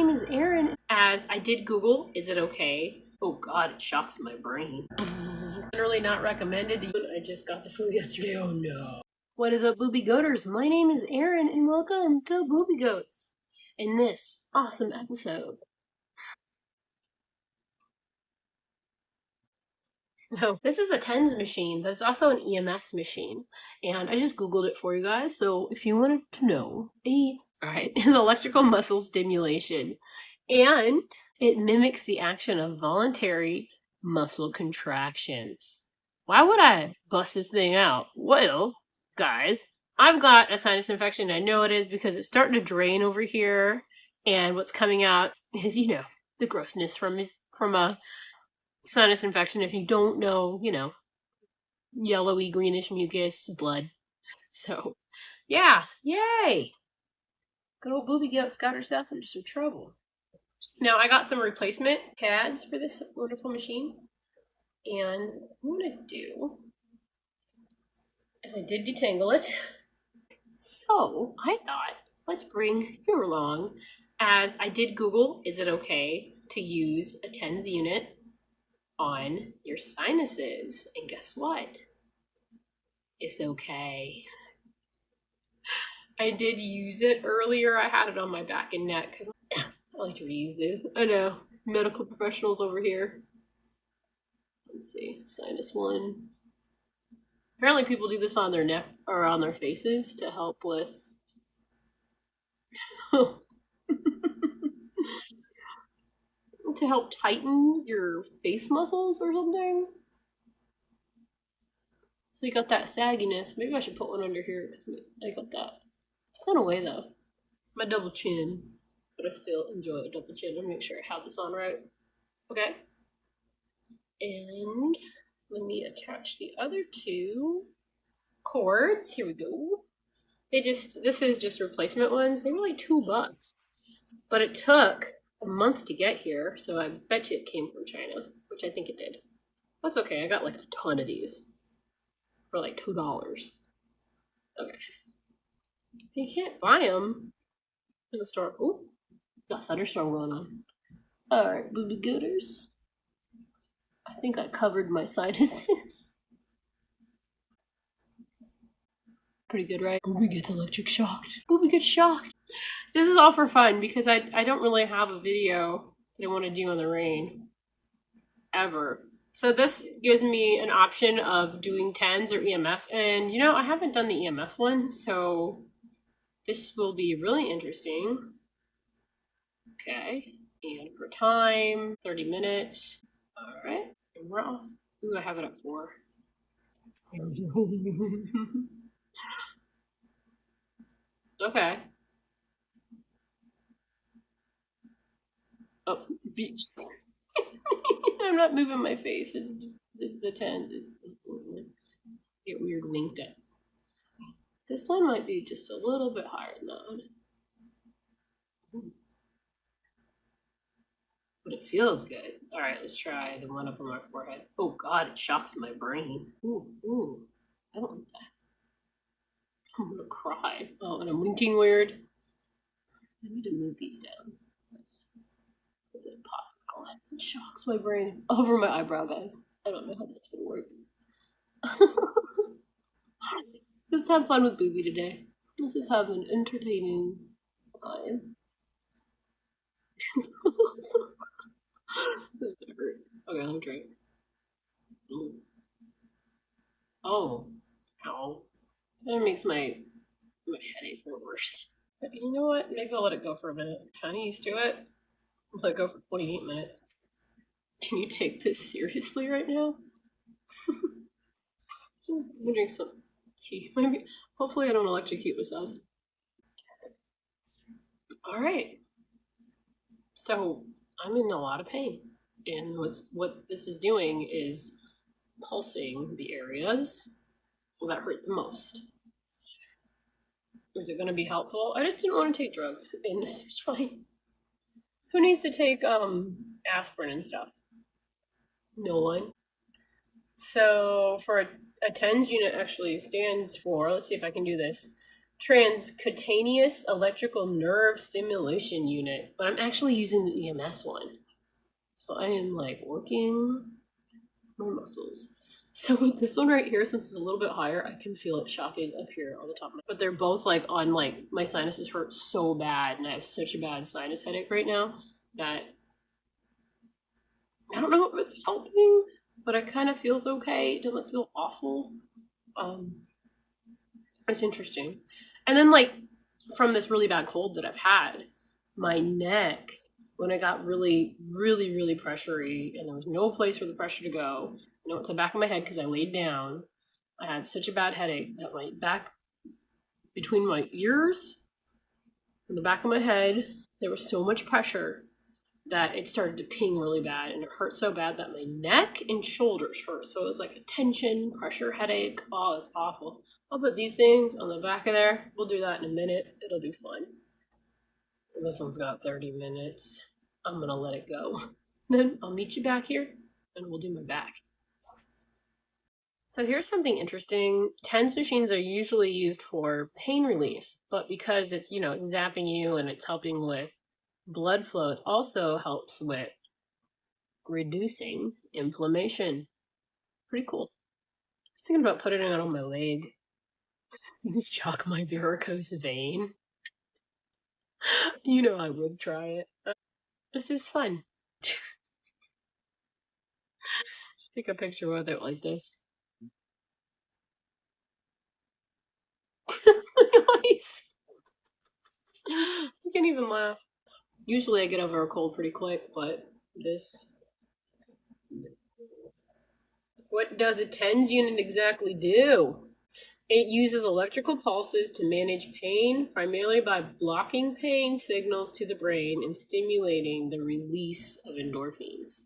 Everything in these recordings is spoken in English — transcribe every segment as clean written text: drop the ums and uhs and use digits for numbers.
name is Erin. As I did Google, is it okay? Oh God, it shocks my brain. Generally not recommended. I just got the flu yesterday, oh no. What is up, Boobie Goaters? My name is Erin and welcome to Boobie Goats. In this awesome episode. No, this is a TENS machine, but it's also an EMS machine. And I just Googled it for you guys, so if you wanted to know, alright, is electrical muscle stimulation. And it mimics the action of voluntary muscle contractions. Why would I bust this thing out? Well, guys, I've got a sinus infection. I know it is because it's starting to drain over here. And what's coming out is, the grossness from a sinus infection. If you don't know, yellowy greenish mucus, blood. So, yeah, yay! Good old Boobie Goats got herself into some trouble. Now, I got some replacement pads for this wonderful machine. And what I'm going to do is I did detangle it. So, I thought, let's bring you along. As I did Google, is it okay to use a TENS unit on your sinuses? And guess what? It's okay. I did use it earlier. I had it on my back and neck because I like to reuse this. I know, medical professionals over here. Let's see, sinus one. Apparently people do this on their neck or on their faces to help with to help tighten your face muscles or something. So you got that sagginess. Maybe I should put one under here because I got that. It's gone away though. My double chin. But I still enjoy a double chin. Let me make sure I have this on right. Okay. And let me attach the other two cords. Here we go. This is just replacement ones. They were like $2. But it took a month to get here, so I bet you it came from China, which I think it did. That's okay, I got like a ton of these for like $2. Okay. You can't buy them in the store. Ooh, got a thunderstorm going on. Alright, Boobie Goaters. I think I covered my sinuses. Pretty good, right? Boobie gets electric shocked. Boobie gets shocked. This is all for fun because I don't really have a video that I want to do on the rain. Ever. So this gives me an option of doing TENS or EMS. And I haven't done the EMS one, so this will be really interesting. Okay. And for time, 30 minutes. Alright. And we're off. Ooh, I have it at 4. Okay. Oh, beach. I'm not moving my face. This is a 10. It's get weird winked at. This one might be just a little bit higher than that. But it feels good. Alright, let's try the one up on my forehead. Oh God, it shocks my brain. Ooh. I don't like that. I'm gonna cry. Oh, and I'm winking weird. I need to move these down. That's a bit pop. It shocks my brain over my eyebrow, guys. I don't know how that's gonna work. Let's have fun with Boobie today. Let's just have an entertaining time. This is gonna hurt. Okay, let me try it. Oh, ow. That makes my headache worse. But you know what? Maybe I'll let it go for a minute. I'm kind of used to it. I'll let it go for 28 minutes. Can you take this seriously right now? I'm gonna drink some tea. Maybe. Hopefully I don't electrocute myself. Alright. So, I'm in a lot of pain. And what this is doing is pulsing the areas that hurt the most. Is it going to be helpful? I just didn't want to take drugs, and this is fine. Who needs to take aspirin and stuff? No one. So for a TENS unit actually stands for, let's see if I can do this, transcutaneous electrical nerve stimulation unit, but I'm actually using the EMS one. So I am like working my muscles. So with this one right here, since it's a little bit higher, I can feel it shocking up here on the top of my. But they're both like on like my sinuses hurt so bad, and I have such a bad sinus headache right now that I don't know if it's helping, but it kind of feels okay. It doesn't feel awful. Um, it's interesting. And then like from this really bad cold that I've had, my neck when I got really, really, really pressury and there was no place for the pressure to go, and it went to the back of my head because I laid down. I had such a bad headache that my back between my ears and the back of my head, there was so much pressure that it started to ping really bad, and it hurt so bad that my neck and shoulders hurt. So it was like a tension, pressure, headache. Oh, it's awful. I'll put these things on the back of there. We'll do that in a minute. It'll be fun. This one's got 30 minutes. I'm going to let it go. Then I'll meet you back here and we'll do my back. So here's something interesting. TENS machines are usually used for pain relief, but because it's, it's zapping you and it's helping with blood flow, it also helps with reducing inflammation. Pretty cool. I was thinking about putting it on my leg. Shock my varicose vein. I would try it. This is fun. Take a picture with it like this. Nice. I can't even laugh. Usually I get over a cold pretty quick, but this... What does a TENS unit exactly do? It uses electrical pulses to manage pain, primarily by blocking pain signals to the brain and stimulating the release of endorphins.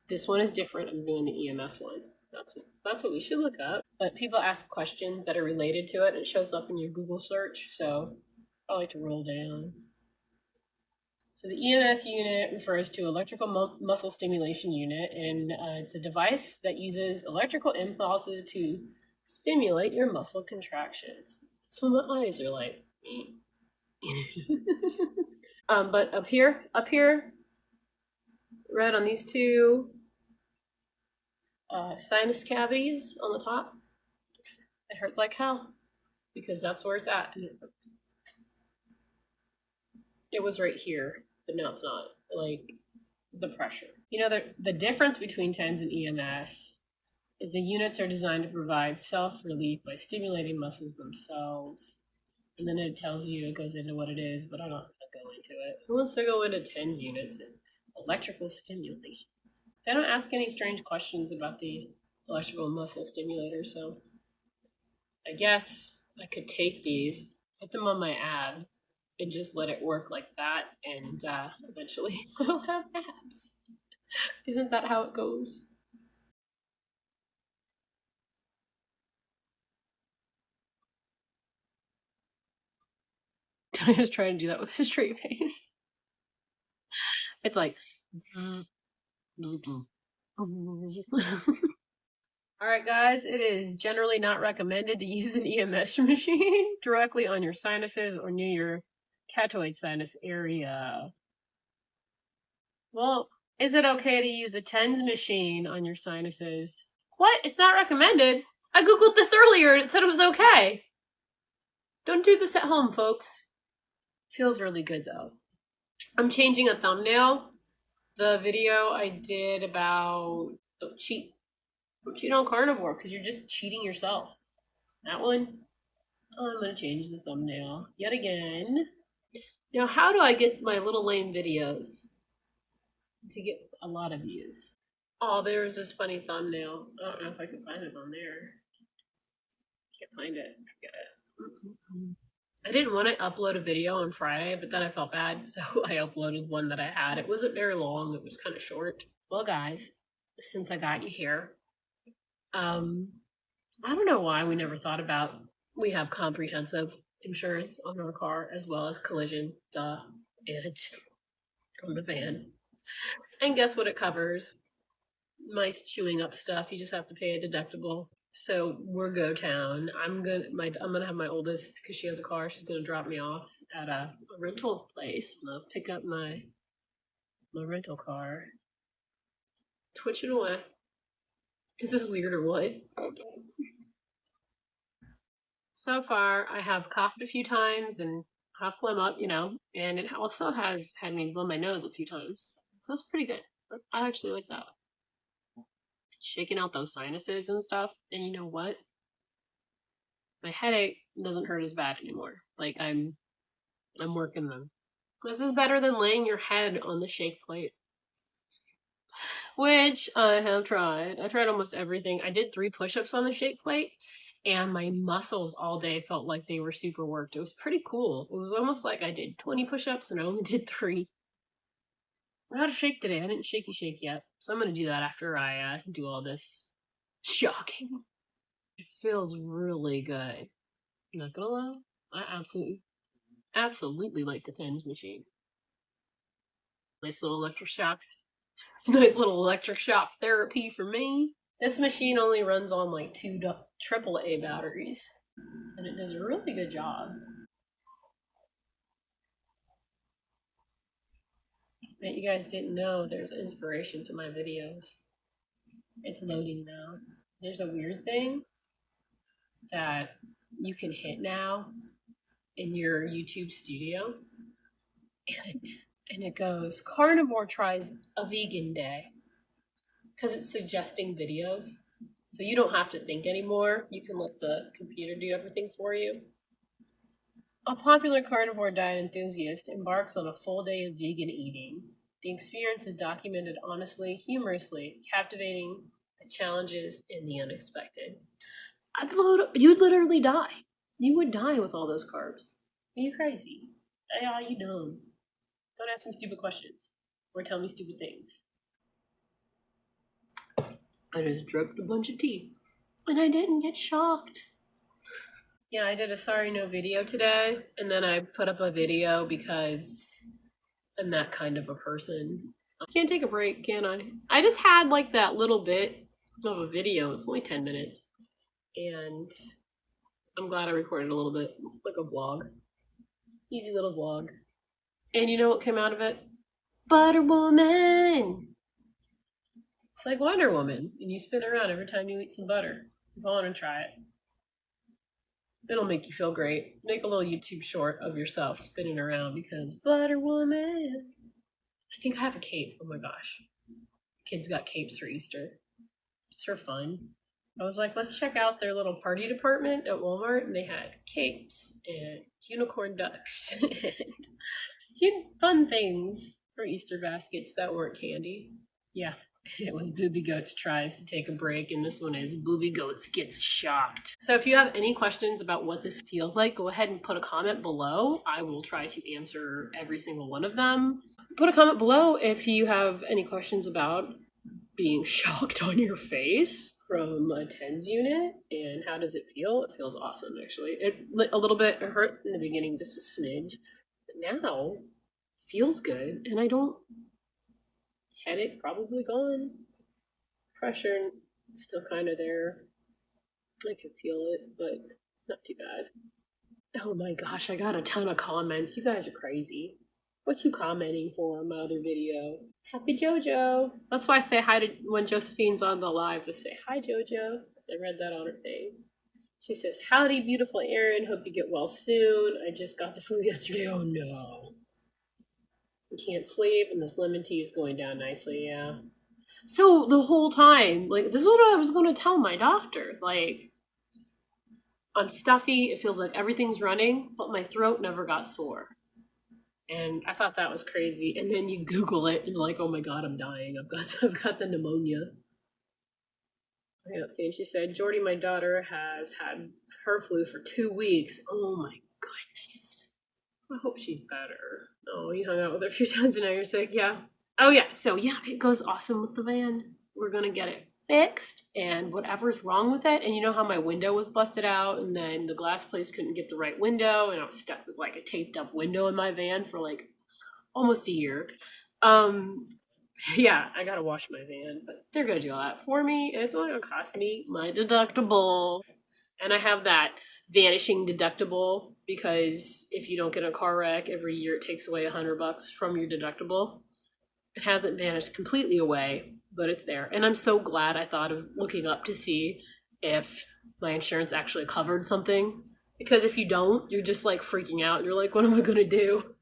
This one is different. I'm doing the EMS one. That's what we should look up. But people ask questions that are related to it, and it shows up in your Google search. So I like to roll down. So the EMS unit refers to electrical muscle stimulation unit, and it's a device that uses electrical impulses to stimulate your muscle contractions. So my eyes are like, but up here, red on these two sinus cavities on the top, it hurts like hell because that's where it's at, and it hurts. It was right here, but now it's not. Like the pressure. The difference between TENS and EMS is the units are designed to provide self-relief by stimulating muscles themselves. And then it tells you, it goes into what it is, but I'm not going to go into it. Who wants to go into TENS units and electrical stimulation? They don't ask any strange questions about the electrical muscle stimulator, so I guess I could take these, put them on my abs, and just let it work like that, and eventually I'll have abs. Isn't that how it goes? I was trying to do that with a straight face. It's like. All right, guys, it is generally not recommended to use an EMS machine directly on your sinuses or near your catoid sinus area. Well, is it okay to use a TENS machine on your sinuses? What? It's not recommended? I googled this earlier and it said it was okay. Don't do this at home, folks. Feels really good, though. I'm changing a thumbnail. The video I did about don't cheat on carnivore because you're just cheating yourself. That one, I'm going to change the thumbnail yet again. Now, how do I get my little lame videos to get a lot of views? Oh, there's this funny thumbnail. I don't know if I can find it on there. Can't find it. Forget it. I didn't want to upload a video on Friday, but then I felt bad, so I uploaded one that I had. It wasn't very long. It was kind of short. Well, guys, since I got you here, I don't know why we never thought about we have comprehensive insurance on our car as well as collision, and from the van. And guess what it covers? Mice chewing up stuff. You just have to pay a deductible. So we're go town. I'm gonna have my oldest, because she has a car. She's gonna drop me off at a rental place. And I'll pick up my rental car. Twitching away. Is this weird or what? So far, I have coughed a few times and have phlegm up, and it also has had me blow my nose a few times. So that's pretty good. I actually like that. Shaking out those sinuses and stuff. And you know what? My headache doesn't hurt as bad anymore. Like I'm working them. This is better than laying your head on the shake plate, which I have tried. I tried almost everything. I did 3 push-ups on the shake plate, and my muscles all day felt like they were super worked. It was pretty cool. It was almost like I did 20 push-ups and I only did 3. I had a shake today. I didn't shakey shake yet, so I'm gonna do that after I do all this shocking. It feels really good. I'm not gonna lie. I absolutely like the TENS machine. Nice little electric shock. Nice little electric shock therapy for me. This machine only runs on like 2 AAA batteries, and it does a really good job. Bet you guys didn't know there's inspiration to my videos. It's loading now. There's a weird thing that you can hit now in your YouTube studio, and it goes, Carnivore tries a vegan day, because it's suggesting videos. So you don't have to think anymore. You can let the computer do everything for you. A popular carnivore diet enthusiast embarks on a full day of vegan eating. The experience is documented honestly, humorously, captivating the challenges and the unexpected. You'd literally die. You would die with all those carbs. Are you crazy? Are you dumb? Don't ask me stupid questions or tell me stupid things. I just drugged a bunch of tea. And I didn't get shocked. Yeah, I did a sorry no video today, and then I put up a video because I'm that kind of a person. I can't take a break, can I? I just had like that little bit of a video. It's only 10 minutes. And I'm glad I recorded a little bit, like a vlog. Easy little vlog. And you know what came out of it? Butter Woman! It's like Wonder Woman, and you spin around every time you eat some butter. If I want to try it. It'll make you feel great. Make a little YouTube short of yourself spinning around because Butter Woman. I think I have a cape. Oh my gosh. Kids got capes for Easter. Just for fun. I was like, let's check out their little party department at Walmart, and they had capes and unicorn ducks and fun things for Easter baskets that weren't candy. Yeah, it was Boobie Goats tries to take a break, and this one is Boobie Goats gets shocked. So if you have any questions about what this feels like, go ahead and put a comment below. I will try to answer every single one of them. Put a comment below if you have any questions about being shocked on your face from a TENS unit, and how does it feel? It feels awesome, actually. A little bit, it hurt in the beginning, just a smidge, but now it feels good, and I don't, headache probably gone, pressure still kind of there. I can feel it, but it's not too bad. Oh my gosh, I got a ton of comments. You guys are crazy. What you commenting for on my other video? Happy JoJo. That's why I say hi to when Josephine's on the lives. I say hi JoJo. I read that on her thing. She says, howdy beautiful Erin. Hope you get well soon. I just got the flu yesterday. Oh no. I can't sleep, and this lemon tea is going down nicely. Yeah. So the whole time, like, this is what I was going to tell my doctor. Like, I'm stuffy. It feels like everything's running, but my throat never got sore. And I thought that was crazy. And then you Google it, and you're like, oh my god, I'm dying. I've got the pneumonia. Let's see. And she said, Jordy, my daughter, has had her flu for 2 weeks. Oh my goodness. I hope she's better. Oh, you hung out with her a few times and now you're sick. Yeah. Oh yeah. So yeah, it goes awesome with the van. We're gonna get it fixed, and whatever's wrong with it. And you know how my window was busted out, and then the glass place couldn't get the right window, and I was stuck with like a taped up window in my van for like almost a year. Yeah, I gotta wash my van, but they're gonna do all that for me, and it's only gonna cost me my deductible. And I have that vanishing deductible because if you don't get a car wreck every year, it takes away $100 from your deductible. It hasn't vanished completely away, but it's there. And I'm so glad I thought of looking up to see if my insurance actually covered something. Because if you don't, you're just like freaking out. You're like, what am I gonna do?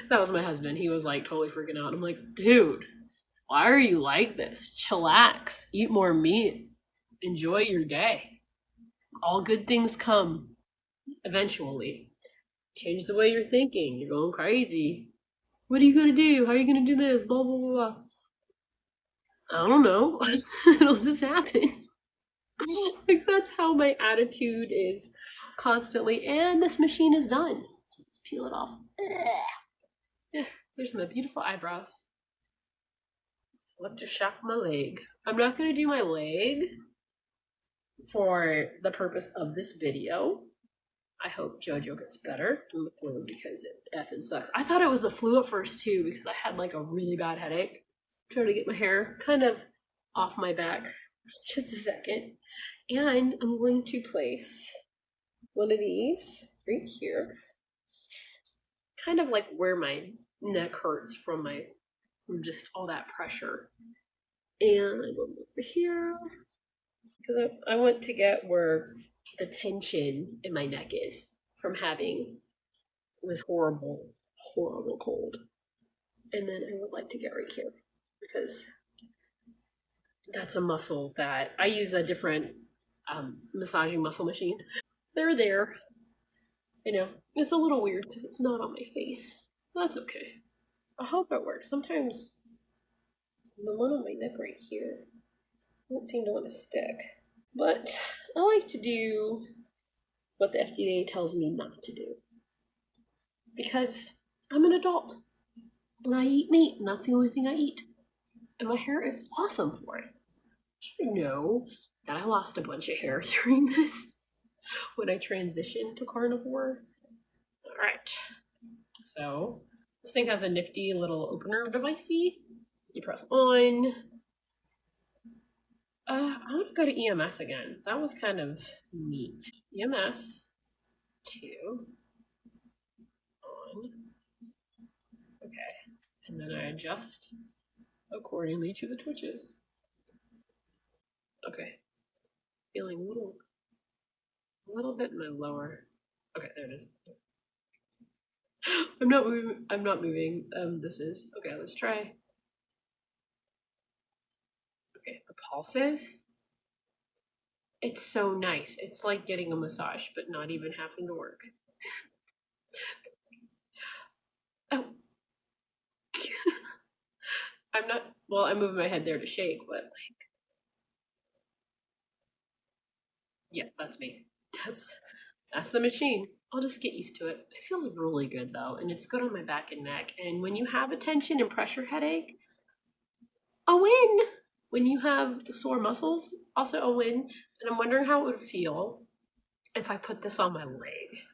That was my husband. He was like totally freaking out. I'm like, dude, why are you like this? Chillax, eat more meat, enjoy your day. All good things come eventually. Change the way you're thinking. You're going crazy. What are you gonna do? How are you gonna do this? Blah blah blah. Blah. I don't know. It'll just happen. Like that's how my attitude is constantly. And this machine is done. So let's peel it off. Yeah, there's my beautiful eyebrows. I'll have to shop my leg. I'm not gonna do my leg for the purpose of this video. I hope JoJo gets better from the flu because it effing sucks. I thought it was the flu at first too because I had like a really bad headache. Trying to get my hair kind of off my back. Just a second. And I'm going to place one of these right here. Kind of like where my neck hurts from just all that pressure. And over here. Because I want to get where the tension in my neck is from having this horrible, horrible cold. And then I would like to get right here because that's a muscle that I use a different massaging muscle machine. They're there. I know. It's a little weird because it's not on my face. That's okay. I hope it works. Sometimes the one on my neck right here doesn't seem to want to stick. But I like to do what the FDA tells me not to do. Because I'm an adult. And I eat meat, and that's the only thing I eat. And my hair is awesome for it. Did you know that I lost a bunch of hair during this when I transitioned to carnivore? Alright. So this thing has a nifty little opener devicey. You press on. I want to go to EMS again. That was kind of neat. EMS 2 on. Okay. And then I adjust accordingly to the twitches. Okay. Feeling a little bit in my lower. Okay, there it is. I'm not moving. I'm not moving. This is okay. Let's try. Okay, the pulses. It's so nice. It's like getting a massage, but not even having to work. Oh, I'm not. Well, I'm moving my head there to shake, but like, yeah, that's me. That's the machine. I'll just get used to it. It feels really good though, and it's good on my back and neck. And when you have a tension and pressure headache, a win. When you have sore muscles, also a win. And I'm wondering how it would feel if I put this on my leg,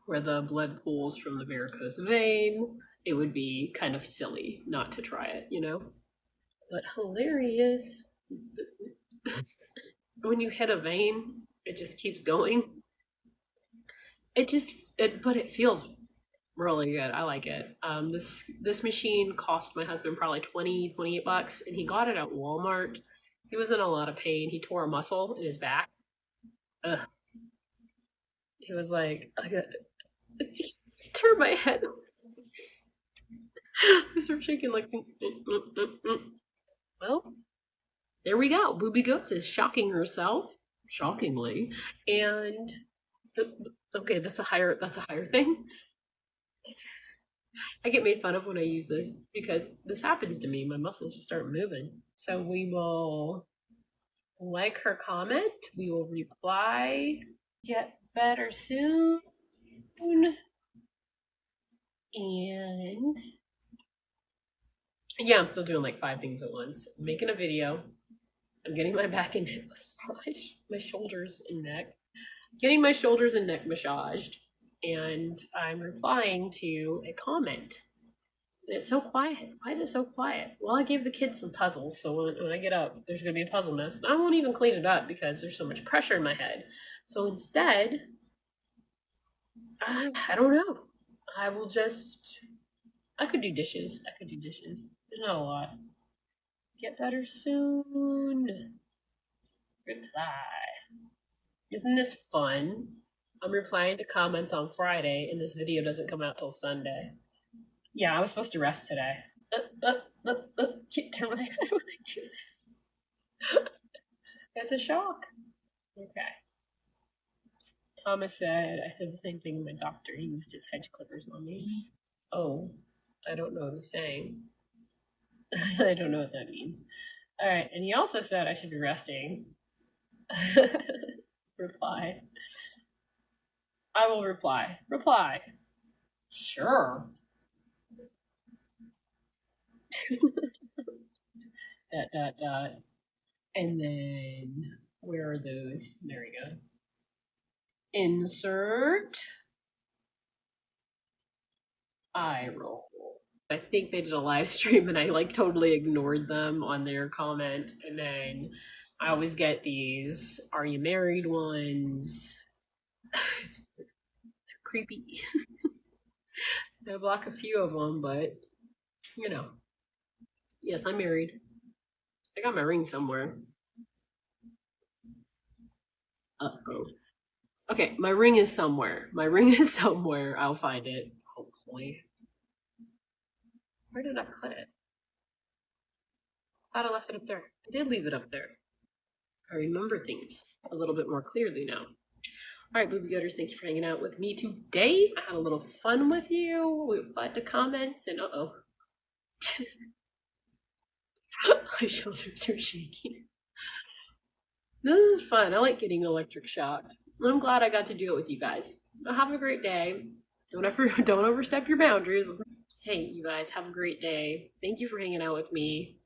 where the blood pools from the varicose vein. It would be kind of silly not to try it, you know? But hilarious. When you hit a vein, it just keeps going. But it feels really good. I like it. This machine cost my husband probably 28 bucks, and he got it at Walmart. He was in a lot of pain. He tore a muscle in his back. Ugh. He was like, I got turn my head. I start shaking like. Well, there we go. Boobie Goats is shocking herself, shockingly, and okay, that's a higher thing. I get made fun of when I use this because this happens to me. My muscles just start moving. So we will like her comment. We will reply. Get better soon. And yeah, I'm still doing like 5 things at once. I'm making a video. I'm getting my back and neck massaged, my shoulders and neck. Getting my shoulders and neck massaged. And I'm replying to a comment It's so quiet. Why is it so quiet? Well, I gave the kids some puzzles, so when I get up, there's going to be a puzzle mess. I won't even clean it up because there's so much pressure in my head. So instead, I don't know. I will just. I could do dishes. I could do dishes. There's not a lot. Get better soon. Reply. Isn't this fun? I'm replying to comments on Friday, and this video doesn't come out till Sunday. Yeah, I was supposed to rest today. Can't turn my head when I do this. It's a shock. Okay. Thomas said, I said the same thing to my doctor. He used his hedge clippers on me. Oh, I don't know what he's saying. I don't know what that means. All right. And he also said I should be resting. Reply. I will reply. Reply. Sure. Dot, dot, dot. And then, where are those? There we go. Insert eye roll. I think they did a live stream and I like totally ignored them on their comment. And then I always get these "Are you married?" ones. They're creepy. I block a few of them, but you know. Yes, I'm married. I got my ring somewhere. Uh-oh. Okay, my ring is somewhere. My ring is somewhere. I'll find it, hopefully. Where did I put it? I thought I left it up there. I did leave it up there. I remember things a little bit more clearly now. All right, Boobie Goaters, thank you for hanging out with me today. I had a little fun with you. We replied to comments, and uh-oh. My shoulders are shaking. This is fun. I like getting electric shocked. I'm glad I got to do it with you guys. Have a great day. Don't overstep your boundaries. Hey, you guys, have a great day. Thank you for hanging out with me.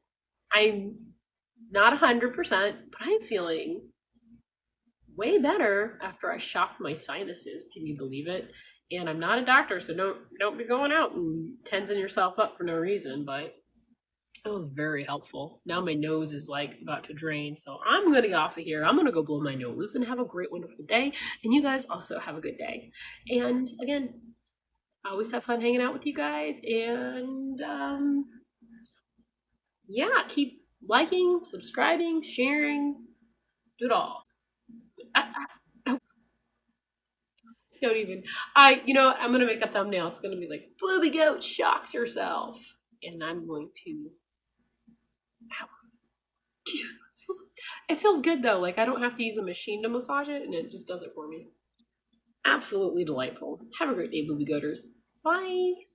I'm not 100%, but I'm feeling way better after I shocked my sinuses. Can you believe it? And I'm not a doctor, so don't be going out and tensing yourself up for no reason. But it was very helpful. Now my nose is like about to drain, so I'm gonna get off of here. I'm gonna go blow my nose and have a great, wonderful day. And you guys also have a good day. And again, I always have fun hanging out with you guys. And yeah, keep liking, subscribing, sharing, do it all. Don't even. I'm gonna make a thumbnail. It's gonna be like Boobie Goat shocks herself, and I'm going to. Ow. It feels good though. Like I don't have to use a machine to massage it, and it just does it for me. Absolutely delightful. Have a great day, Boobie Goaters. Bye.